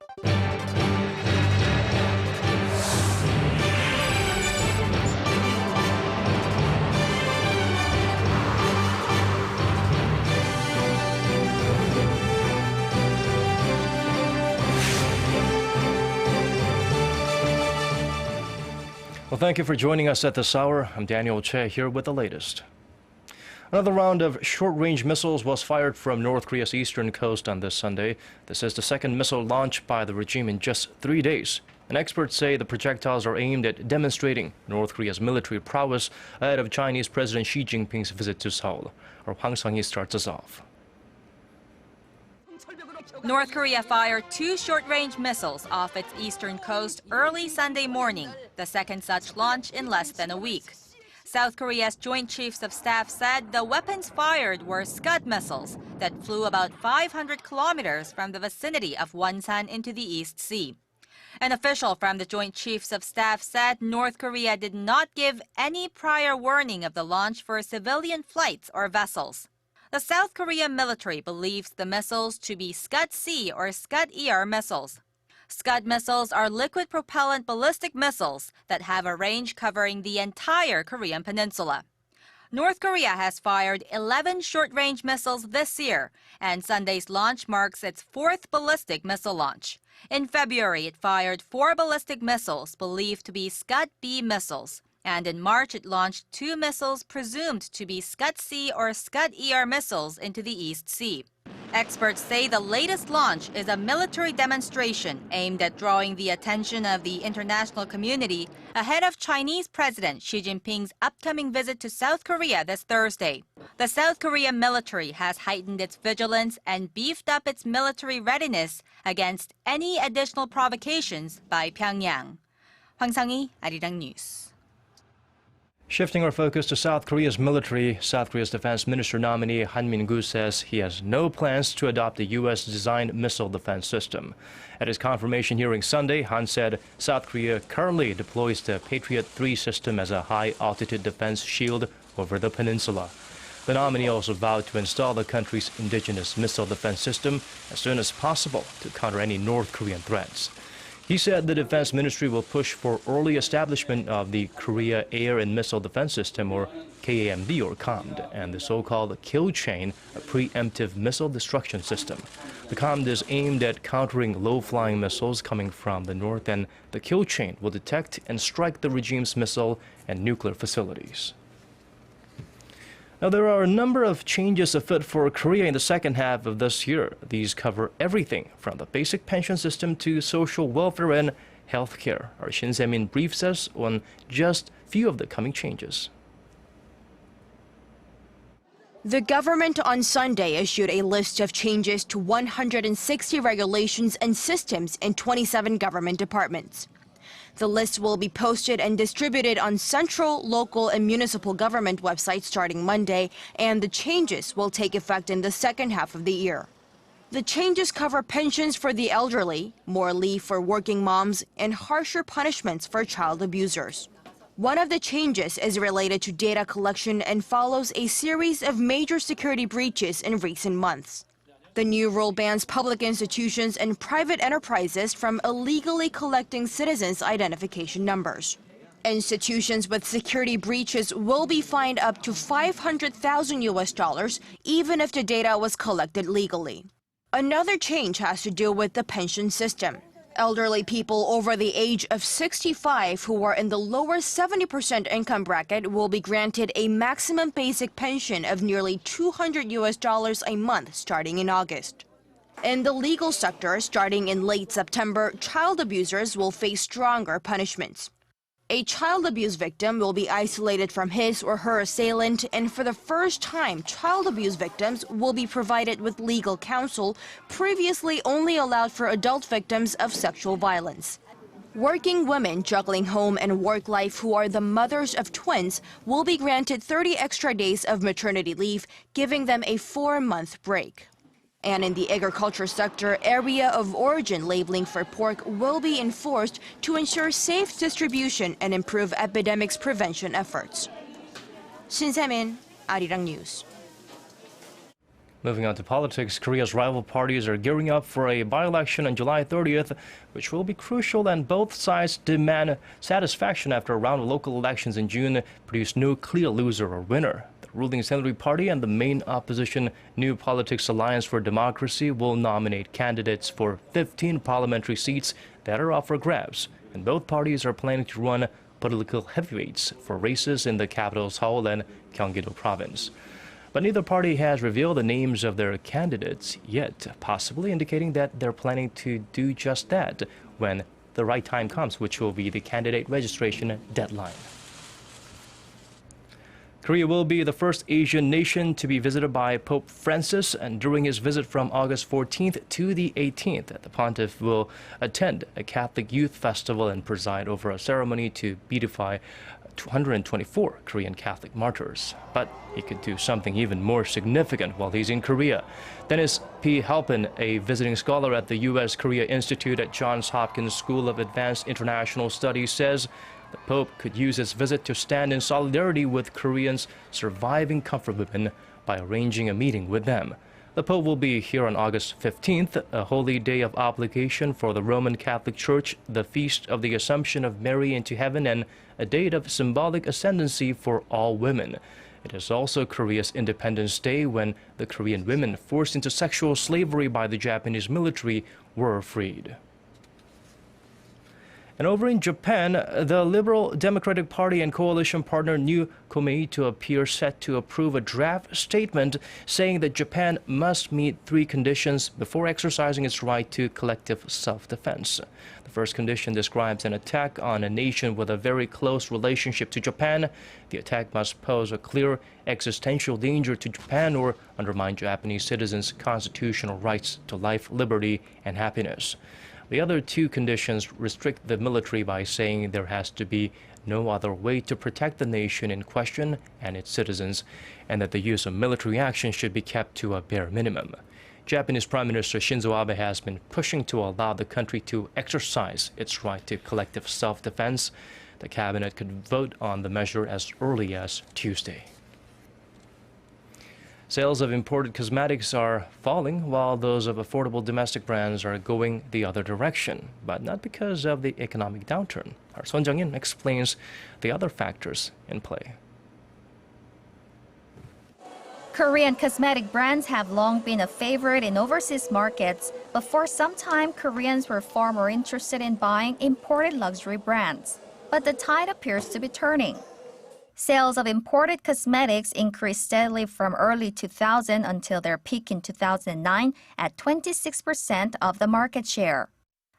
Well, thank you for joining us at this hour. I'm Daniel Choy here with the latest. Another round of short-range missiles was fired from North Korea's eastern coast on this Sunday. This is the second missile launched by the regime in just 3 days. And experts say the projectiles are aimed at demonstrating North Korea's military prowess ahead of Chinese President Xi Jinping's visit to Seoul. Our Hwang Sung-hee starts us off. North Korea fired 2 short-range missiles off its eastern coast early Sunday morning, the second such launch in less than a week. South Korea's Joint Chiefs of Staff said the weapons fired were Scud missiles that flew about 500 kilometers from the vicinity of Wonsan into the East Sea. An official from the Joint Chiefs of Staff said North Korea did not give any prior warning of the launch for civilian flights or vessels. The South Korean military believes the missiles to be Scud-C or Scud-ER missiles. Scud missiles are liquid propellant ballistic missiles that have a range covering the entire Korean peninsula. North Korea has fired 11 short-range missiles this year, and Sunday's launch marks its 4th ballistic missile launch. In February, it fired 4 ballistic missiles believed to be Scud-B missiles. And in March, it launched 2 missiles presumed to be Scud-C or Scud-ER missiles into the East Sea. Experts say the latest launch is a military demonstration aimed at drawing the attention of the international community ahead of Chinese President Xi Jinping's upcoming visit to South Korea this Thursday. The South Korean military has heightened its vigilance and beefed up its military readiness against any additional provocations by Pyongyang. Hwang Sung-hee, ARIRANG News. Shifting our focus to South Korea's military, South Korea's defense minister nominee Han Min-gu says he has no plans to adopt the U.S.-designed missile defense system. At his confirmation hearing Sunday, Han said South Korea currently deploys the Patriot 3 system as a high-altitude defense shield over the peninsula. The nominee also vowed to install the country's indigenous missile defense system as soon as possible to counter any North Korean threats. He said the Defense Ministry will push for early establishment of the Korea Air and Missile Defense System, or KAMD or COMD, and the so-called kill chain, a preemptive missile destruction system. The COMD is aimed at countering low-flying missiles coming from the north, and the kill chain will detect and strike the regime's missile and nuclear facilities. Now, there are a number of changes afoot for Korea in the second half of this year. These cover everything from the basic pension system to social welfare and healthcare. Our Shin Se-min briefs us on just a few of the coming changes. The government on Sunday issued a list of changes to 160 regulations and systems in 27 government departments. The list will be posted and distributed on central, local, and municipal government websites starting Monday, and the changes will take effect in the second half of the year. The changes cover pensions for the elderly, more leave for working moms, and harsher punishments for child abusers. One of the changes is related to data collection and follows a series of major security breaches in recent months. The new rule bans public institutions and private enterprises from illegally collecting citizens' identification numbers. Institutions with security breaches will be fined up to $500,000 even if the data was collected legally. Another change has to do with the pension system. Elderly people over the age of 65 who are in the lower 70% income bracket will be granted a maximum basic pension of nearly $200 a month starting in August. In the legal sector, starting in late September, child abusers will face stronger punishments. A child abuse victim will be isolated from his or her assailant, and for the first time, child abuse victims will be provided with legal counsel, previously only allowed for adult victims of sexual violence. Working women juggling home and work life who are the mothers of twins will be granted 30 extra days of maternity leave, giving them a 4-month break. And in the agriculture sector, area of origin labeling for pork will be enforced to ensure safe distribution and improve epidemics prevention efforts. Shin Se-min, ARIRANG News. Moving on to politics, Korea's rival parties are gearing up for a by-election on July 30th, which will be crucial, and both sides demand satisfaction after a round of local elections in June produced no clear loser or winner. The ruling Senator Party and the main opposition New Politics Alliance for Democracy will nominate candidates for 15 parliamentary seats that are up for grabs, and both parties are planning to run political heavyweights for races in the capital Seoul and Gyeonggi-do province. But neither party has revealed the names of their candidates yet, possibly indicating that they're planning to do just that when the right time comes, which will be the candidate registration deadline. Korea will be the first Asian nation to be visited by Pope Francis, and during his visit from August 14th to the 18th, the pontiff will attend a Catholic youth festival and preside over a ceremony to beatify 224 Korean Catholic martyrs. But he could do something even more significant while he's in Korea. Dennis P. Halpin, a visiting scholar at the U.S.-Korea Institute at Johns Hopkins School of Advanced International Studies, says the Pope could use his visit to stand in solidarity with Koreans surviving comfort women by arranging a meeting with them. The Pope will be here on August 15th, a holy day of obligation for the Roman Catholic Church, the feast of the Assumption of Mary into heaven, and a date of symbolic ascendancy for all women. It is also Korea's Independence Day, when the Korean women forced into sexual slavery by the Japanese military were freed. And over in Japan, the Liberal Democratic Party and coalition partner New Komeito appear set to approve a draft statement saying that Japan must meet 3 conditions before exercising its right to collective self-defense. The first condition describes an attack on a nation with a very close relationship to Japan. The attack must pose a clear existential danger to Japan or undermine Japanese citizens' constitutional rights to life, liberty, and happiness. The other 2 conditions restrict the military by saying there has to be no other way to protect the nation in question and its citizens, and that the use of military action should be kept to a bare minimum. Japanese Prime Minister Shinzo Abe has been pushing to allow the country to exercise its right to collective self-defense. The cabinet could vote on the measure as early as Tuesday. Sales of imported cosmetics are falling, while those of affordable domestic brands are going the other direction, but not because of the economic downturn. Our Son Jung-in explains the other factors in play. Korean cosmetic brands have long been a favorite in overseas markets, but for some time, Koreans were far more interested in buying imported luxury brands. But the tide appears to be turning. Sales of imported cosmetics increased steadily from early 2000 until their peak in 2009 at 26% of the market share.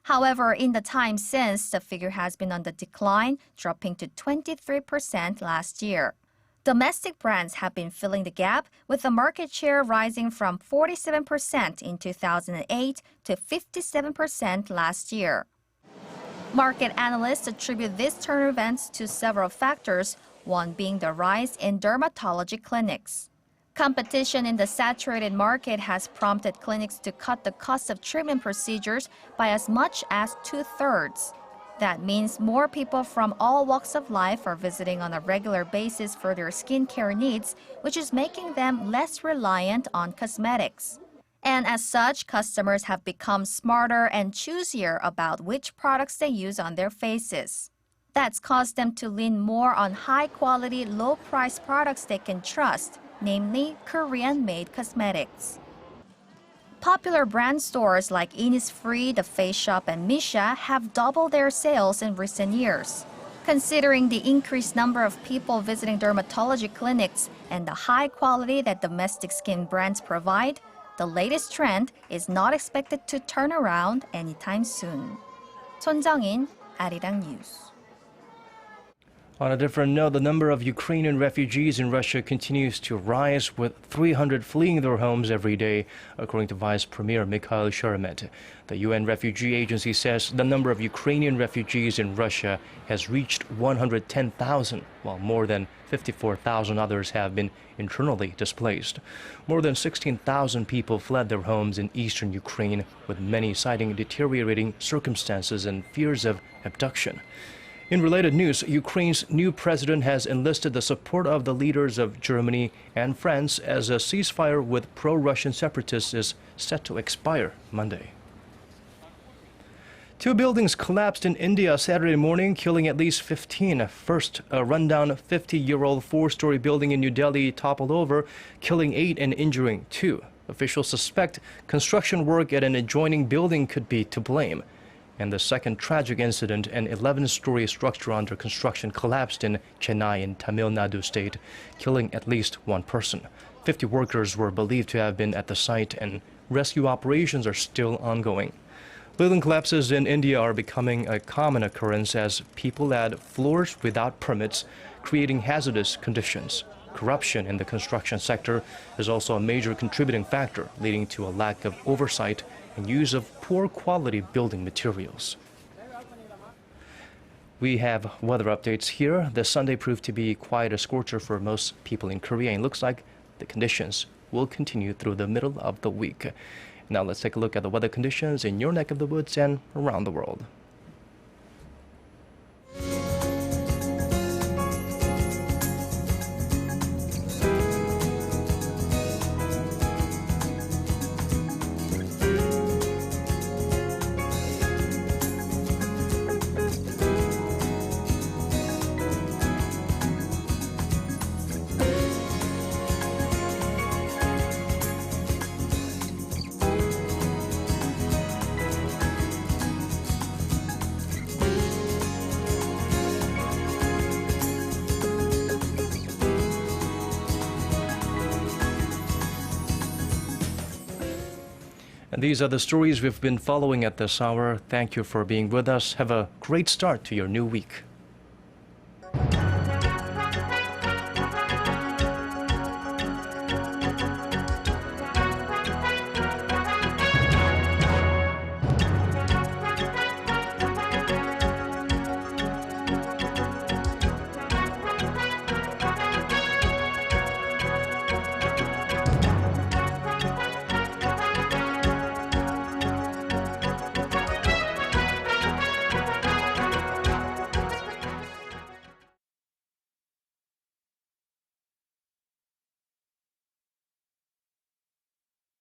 However, in the time since, the figure has been on the decline, dropping to 23% last year. Domestic brands have been filling the gap, with the market share rising from 47% in 2008 to 57% last year. Market analysts attribute these turn events to several factors, one being the rise in dermatology clinics. Competition in the saturated market has prompted clinics to cut the cost of treatment procedures by as much as 2/3. That means more people from all walks of life are visiting on a regular basis for their skincare needs, which is making them less reliant on cosmetics. And as such, customers have become smarter and choosier about which products they use on their faces. That's caused them to lean more on high-quality, low-price products they can trust, namely Korean-made cosmetics. Popular brand stores like Innisfree, The Face Shop, and Misha have doubled their sales in recent years. Considering the increased number of people visiting dermatology clinics and the high quality that domestic skin brands provide, the latest trend is not expected to turn around anytime soon. Son Jung-in, ARIRANG News. On a different note, the number of Ukrainian refugees in Russia continues to rise, with 300 fleeing their homes every day, according to Vice Premier Mikhail Sheremet. The UN Refugee Agency says the number of Ukrainian refugees in Russia has reached 110,000, while more than 54,000 others have been internally displaced. More than 16,000 people fled their homes in eastern Ukraine, with many citing deteriorating circumstances and fears of abduction. In related news, Ukraine's new president has enlisted the support of the leaders of Germany and France as a ceasefire with pro-Russian separatists is set to expire Monday. Two buildings collapsed in India Saturday morning, killing at least 15. First, a rundown 50-year-old four-story building in New Delhi toppled over, killing 8 and injuring 2. Officials suspect construction work at an adjoining building could be to blame. And the second tragic incident, an 11-story structure under construction collapsed in Chennai in Tamil Nadu state, killing at least 1 person. 50 workers were believed to have been at the site, and rescue operations are still ongoing. Building collapses in India are becoming a common occurrence as people add floors without permits, creating hazardous conditions. Corruption in the construction sector is also a major contributing factor, leading to a lack of oversight and use of poor quality building materials. We have weather updates here. The Sunday proved to be quite a scorcher for most people in Korea, and it looks like the conditions will continue through the middle of the week. Now let's take a look at the weather conditions in your neck of the woods and around the world. And these are the stories we've been following at this hour. Thank you for being with us. Have a great start to your new week.